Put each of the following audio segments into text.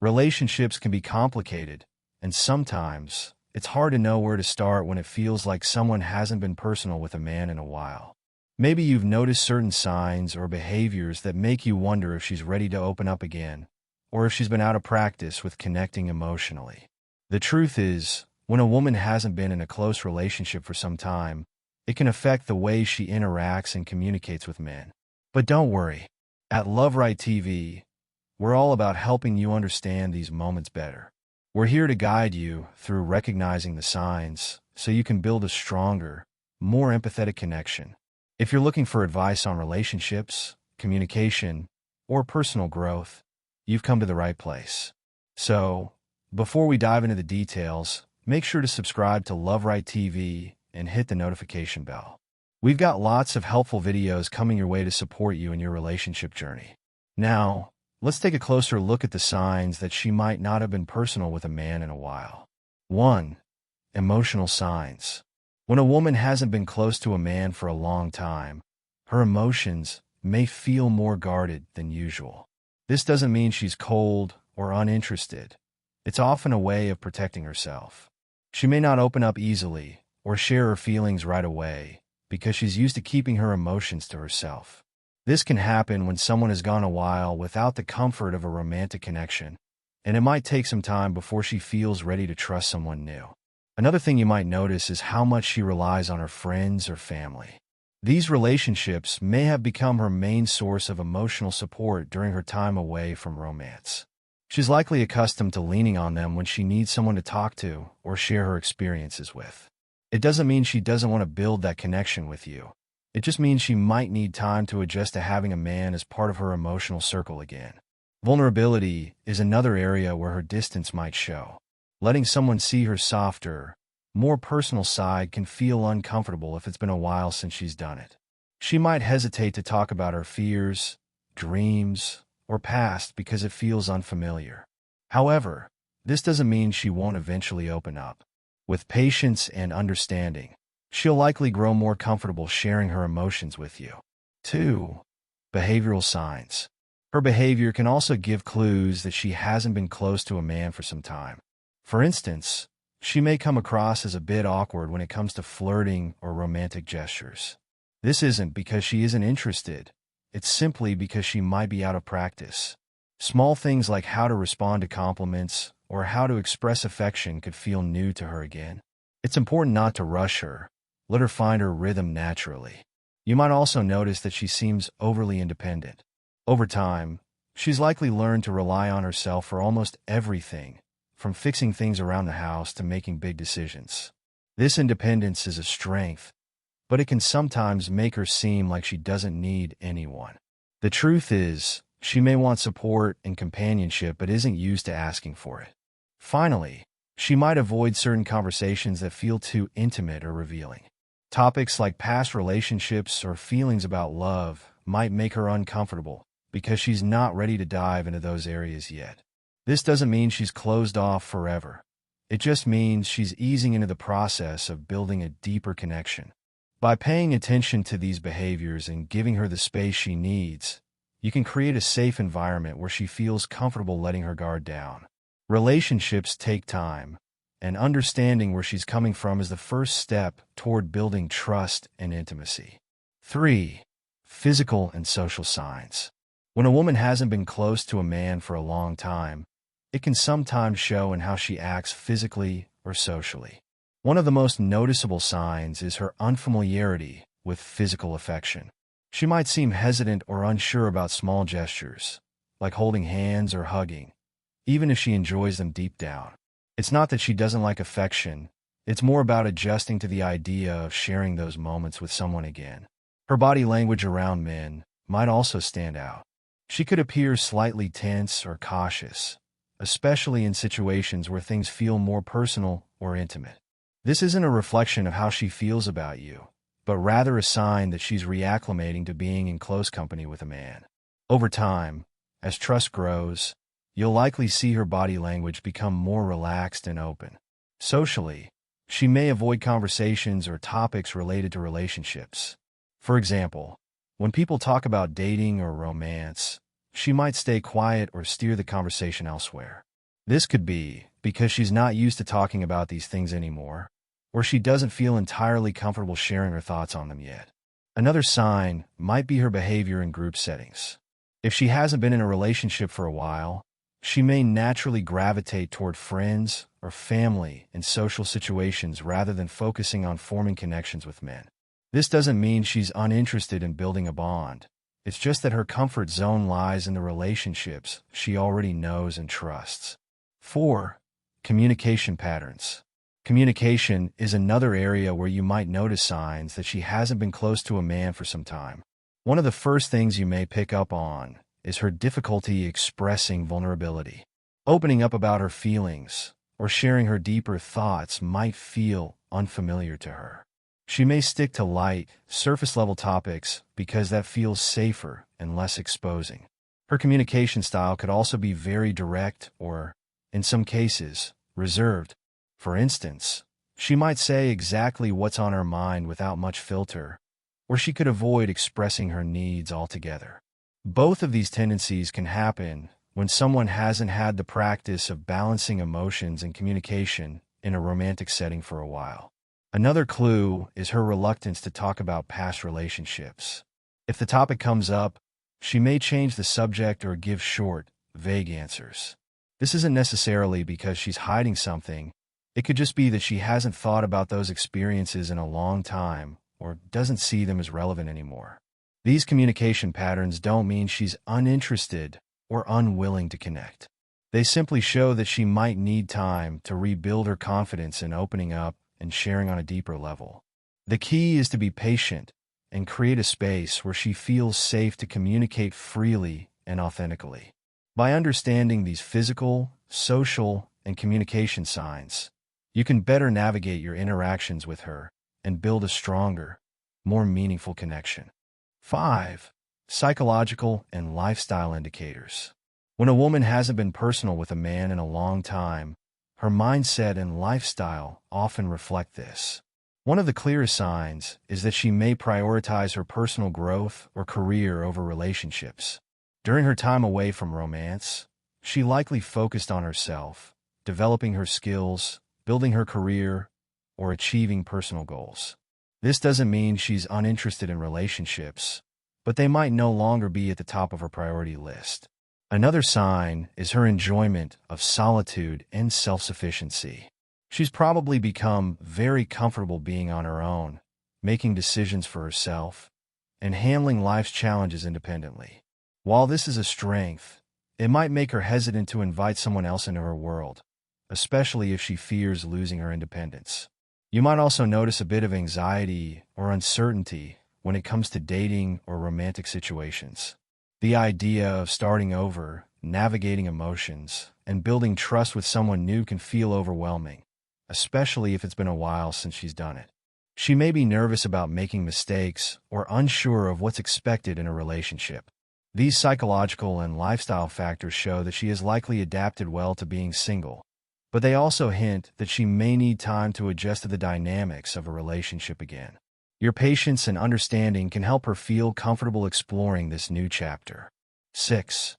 Relationships can be complicated, and sometimes it's hard to know where to start when it feels like someone hasn't been personal with a man in a while. Maybe you've noticed certain signs or behaviors that make you wonder if she's ready to open up again, or if she's been out of practice with connecting emotionally. The truth is, when a woman hasn't been in a close relationship for some time, it can affect the way she interacts and communicates with men. But don't worry. At LoveRight TV, we're all about helping you understand these moments better. We're here to guide you through recognizing the signs so you can build a stronger, more empathetic connection. If you're looking for advice on relationships, communication, or personal growth, you've come to the right place. So, before we dive into the details, make sure to subscribe to LoveRight TV and hit the notification bell. We've got lots of helpful videos coming your way to support you in your relationship journey. Now, let's take a closer look at the signs that she might not have been personal with a man in a while. 1. Emotional signs. When a woman hasn't been close to a man for a long time, her emotions may feel more guarded than usual. This doesn't mean she's cold or uninterested. It's often a way of protecting herself. She may not open up easily or share her feelings right away because she's used to keeping her emotions to herself. This can happen when someone has gone a while without the comfort of a romantic connection, and it might take some time before she feels ready to trust someone new. Another thing you might notice is how much she relies on her friends or family. These relationships may have become her main source of emotional support during her time away from romance. She's likely accustomed to leaning on them when she needs someone to talk to or share her experiences with. It doesn't mean she doesn't want to build that connection with you. It just means she might need time to adjust to having a man as part of her emotional circle again. Vulnerability is another area where her distance might show. Letting someone see her softer, more personal side can feel uncomfortable if it's been a while since she's done it. She might hesitate to talk about her fears, dreams, or past because it feels unfamiliar. However, this doesn't mean she won't eventually open up. With patience and understanding, she'll likely grow more comfortable sharing her emotions with you. 2. Behavioral signs. Her behavior can also give clues that she hasn't been close to a man for some time. For instance, she may come across as a bit awkward when it comes to flirting or romantic gestures. This isn't because she isn't interested. It's simply because she might be out of practice. Small things like how to respond to compliments or how to express affection could feel new to her again. It's important not to rush her. Let her find her rhythm naturally. You might also notice that she seems overly independent. Over time, she's likely learned to rely on herself for almost everything, from fixing things around the house to making big decisions. This independence is a strength, but it can sometimes make her seem like she doesn't need anyone. The truth is, she may want support and companionship but isn't used to asking for it. Finally, she might avoid certain conversations that feel too intimate or revealing. Topics like past relationships or feelings about love might make her uncomfortable because she's not ready to dive into those areas yet. This doesn't mean she's closed off forever. It just means she's easing into the process of building a deeper connection. By paying attention to these behaviors and giving her the space she needs, you can create a safe environment where she feels comfortable letting her guard down. Relationships take time, and understanding where she's coming from is the first step toward building trust and intimacy. 3. Physical and social signs. When a woman hasn't been close to a man for a long time, it can sometimes show in how she acts physically or socially. One of the most noticeable signs is her unfamiliarity with physical affection. She might seem hesitant or unsure about small gestures, like holding hands or hugging, even if she enjoys them deep down. It's not that she doesn't like affection, it's more about adjusting to the idea of sharing those moments with someone again. Her body language around men might also stand out. She could appear slightly tense or cautious, especially in situations where things feel more personal or intimate. This isn't a reflection of how she feels about you, but rather a sign that she's reacclimating to being in close company with a man. Over time, as trust grows, you'll likely see her body language become more relaxed and open. Socially, she may avoid conversations or topics related to relationships. For example, when people talk about dating or romance, she might stay quiet or steer the conversation elsewhere. This could be because she's not used to talking about these things anymore, or she doesn't feel entirely comfortable sharing her thoughts on them yet. Another sign might be her behavior in group settings. If she hasn't been in a relationship for a while, she may naturally gravitate toward friends or family in social situations rather than focusing on forming connections with men. This doesn't mean she's uninterested in building a bond. It's just that her comfort zone lies in the relationships she already knows and trusts. 4. Communication patterns. Communication is another area where you might notice signs that she hasn't been close to a man for some time. One of the first things you may pick up on is her difficulty expressing vulnerability. Opening up about her feelings or sharing her deeper thoughts might feel unfamiliar to her. She may stick to light, surface-level topics because that feels safer and less exposing. Her communication style could also be very direct or, in some cases, reserved. For instance, she might say exactly what's on her mind without much filter, or she could avoid expressing her needs altogether. Both of these tendencies can happen when someone hasn't had the practice of balancing emotions and communication in a romantic setting for a while. Another clue is her reluctance to talk about past relationships. If the topic comes up, she may change the subject or give short, vague answers. This isn't necessarily because she's hiding something. It could just be that she hasn't thought about those experiences in a long time or doesn't see them as relevant anymore. These communication patterns don't mean she's uninterested or unwilling to connect. They simply show that she might need time to rebuild her confidence in opening up and sharing on a deeper level. The key is to be patient and create a space where she feels safe to communicate freely and authentically. By understanding these physical, social, and communication signs, you can better navigate your interactions with her and build a stronger, more meaningful connection. 5. Psychological and lifestyle indicators. When a woman hasn't been personal with a man in a long time, her mindset and lifestyle often reflect this. One of the clearest signs is that she may prioritize her personal growth or career over relationships. During her time away from romance, she likely focused on herself, developing her skills, building her career, or achieving personal goals. This doesn't mean she's uninterested in relationships, but they might no longer be at the top of her priority list. Another sign is her enjoyment of solitude and self-sufficiency. She's probably become very comfortable being on her own, making decisions for herself, and handling life's challenges independently. While this is a strength, it might make her hesitant to invite someone else into her world, especially if she fears losing her independence. You might also notice a bit of anxiety or uncertainty when it comes to dating or romantic situations. The idea of starting over, navigating emotions, and building trust with someone new can feel overwhelming, especially if it's been a while since she's done it. She may be nervous about making mistakes or unsure of what's expected in a relationship. These psychological and lifestyle factors show that she has likely adapted well to being single, but they also hint that she may need time to adjust to the dynamics of a relationship again. Your patience and understanding can help her feel comfortable exploring this new chapter. 6.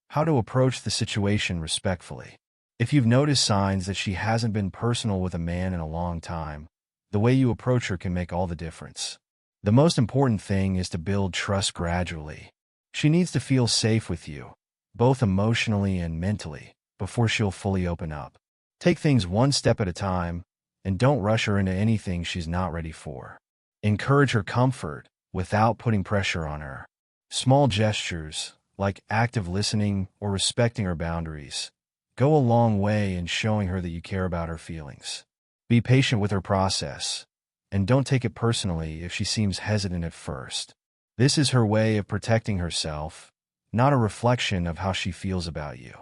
How to approach the situation respectfully. If you've noticed signs that she hasn't been personal with a man in a long time, the way you approach her can make all the difference. The most important thing is to build trust gradually. She needs to feel safe with you, both emotionally and mentally, before she'll fully open up. Take things one step at a time, and don't rush her into anything she's not ready for. Encourage her comfort without putting pressure on her. Small gestures, like active listening or respecting her boundaries, go a long way in showing her that you care about her feelings. Be patient with her process, and don't take it personally if she seems hesitant at first. This is her way of protecting herself, not a reflection of how she feels about you.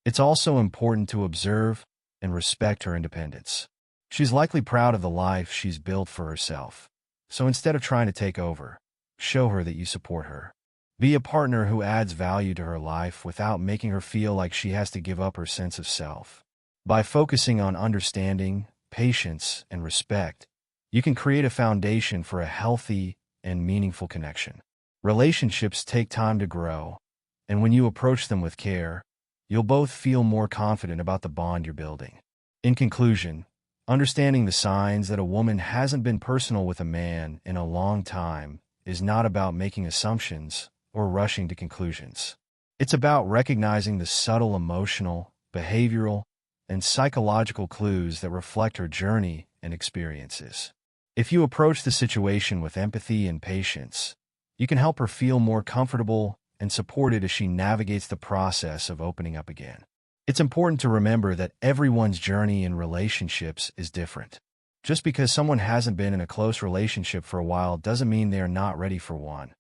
It's also important to observe and respect her independence. She's likely proud of the life she's built for herself. So instead of trying to take over, show her that you support her. Be a partner who adds value to her life without making her feel like she has to give up her sense of self. By focusing on understanding, patience, and respect, you can create a foundation for a healthy and meaningful connection. Relationships take time to grow, and when you approach them with care, you'll both feel more confident about the bond you're building. In conclusion, understanding the signs that a woman hasn't been personal with a man in a long time is not about making assumptions or rushing to conclusions. It's about recognizing the subtle emotional, behavioral, and psychological clues that reflect her journey and experiences. If you approach the situation with empathy and patience, you can help her feel more comfortable and supported as she navigates the process of opening up again. It's important to remember that everyone's journey in relationships is different. Just because someone hasn't been in a close relationship for a while doesn't mean they're not ready for one.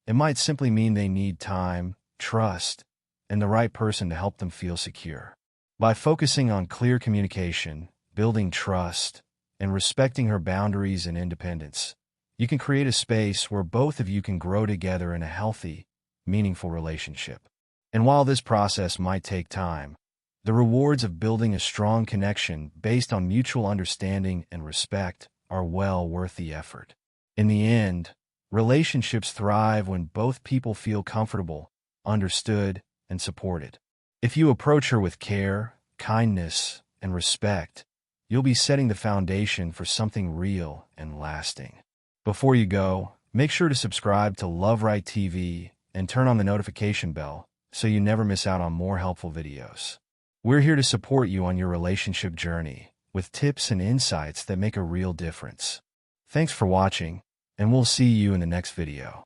It might simply mean they need time, trust, and the right person to help them feel secure. By focusing on clear communication, building trust, and respecting her boundaries and independence, you can create a space where both of you can grow together in a healthy, meaningful relationship. And while this process might take time, the rewards of building a strong connection based on mutual understanding and respect are well worth the effort. In the end, relationships thrive when both people feel comfortable, understood, and supported. If you approach her with care, kindness, and respect, you'll be setting the foundation for something real and lasting. Before you go, make sure to subscribe to LoveRight TV and turn on the notification bell so you never miss out on more helpful videos. We're here to support you on your relationship journey with tips and insights that make a real difference. Thanks for watching, and we'll see you in the next video.